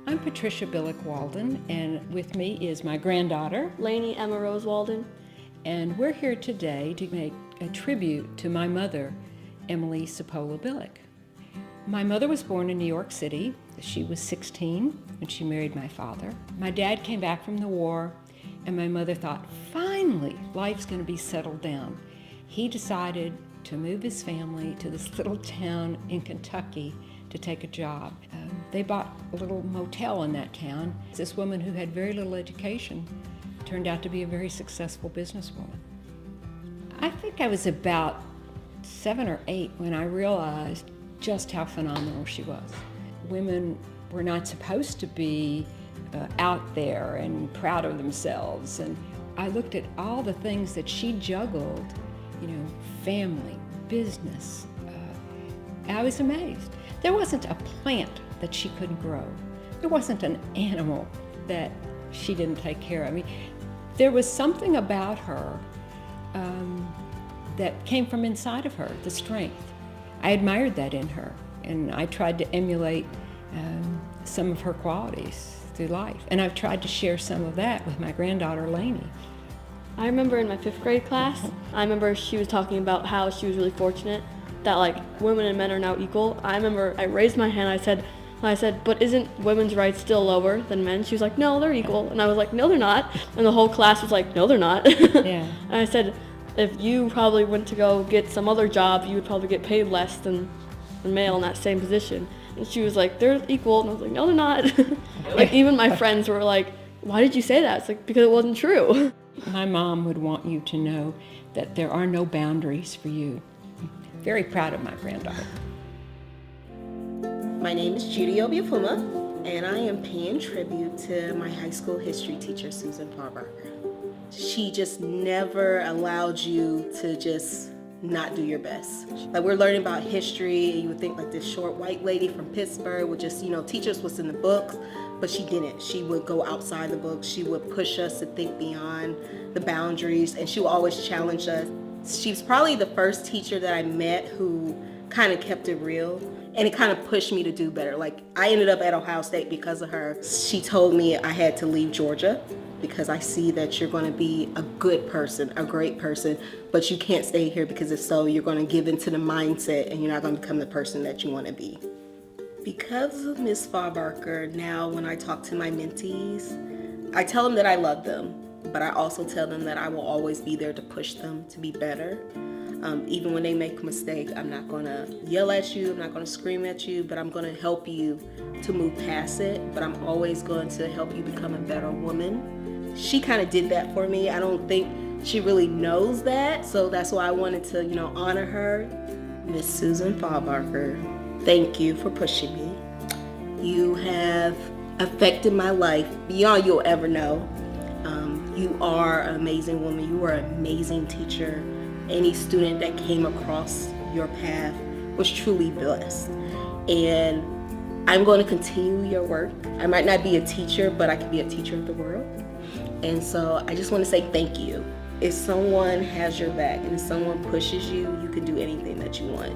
I'm Patricia Billick Walden, and with me is my granddaughter, Lainey Emma Rose Walden. And we're here today to make a tribute to my mother, Emily Cipolla Billick. My mother was born in New York City. She was 16 when she married my father. My dad came back from the war, and my mother thought, finally, life's going to be settled down. He decided to move his family to this little town in Kentucky to take a job. They bought a little motel in that town. This woman who had very little education turned out to be a very successful businesswoman. I think I was about 7 or 8 when I realized just how phenomenal she was. Women were not supposed to be out there and proud of themselves. And I looked at all the things that she juggled, family, business. I was amazed. There wasn't a plant that she couldn't grow. There wasn't an animal that she didn't take care of. I mean, there was something about her that came from inside of her, the strength. I admired that in her, and I tried to emulate some of her qualities through life. And I've tried to share some of that with my granddaughter, Lainey. I remember in my 5th grade class, I remember she was talking about how she was really fortunate that women and men are now equal. I remember I raised my hand, I said, but isn't women's rights still lower than men? She was like, no, they're equal. And I was like, no, they're not. And the whole class was like, no, they're not. Yeah. And I said, if you probably went to go get some other job, you would probably get paid less than a male in that same position. And she was like, they're equal. And I was like, no, they're not. Even my friends were like, why did you say that? It's like, because it wasn't true. My mom would want you to know that there are no boundaries for you. Very proud of my granddaughter. My name is Judy Obiapuma, and I am paying tribute to my high school history teacher, Susan Farbarker. She just never allowed you to just not do your best. We're learning about history, and you would think this short white lady from Pittsburgh would just, teach us what's in the books, but she didn't. She would go outside the books. She would push us to think beyond the boundaries, and she would always challenge us. She was probably the first teacher that I met who kind of kept it real, and it kind of pushed me to do better. I ended up at Ohio State because of her. She told me I had to leave Georgia because I see that you're going to be a good person, a great person, but you can't stay here because if so, you're going to give into the mindset and you're not going to become the person that you want to be. Because of Ms. Farbarker, now when I talk to my mentees, I tell them that I love them, but I also tell them that I will always be there to push them to be better. Even when they make a mistake, I'm not going to yell at you, I'm not going to scream at you, but I'm going to help you to move past it. But I'm always going to help you become a better woman. She kind of did that for me. I don't think she really knows that, so that's why I wanted to, honor her. Miss Susan Farbarker, thank you for pushing me. You have affected my life beyond you'll ever know. You are an amazing woman. You are an amazing teacher. Any student that came across your path was truly blessed. And I'm going to continue your work. I might not be a teacher, but I can be a teacher of the world. And so I just want to say thank you. If someone has your back and if someone pushes you, you can do anything that you want.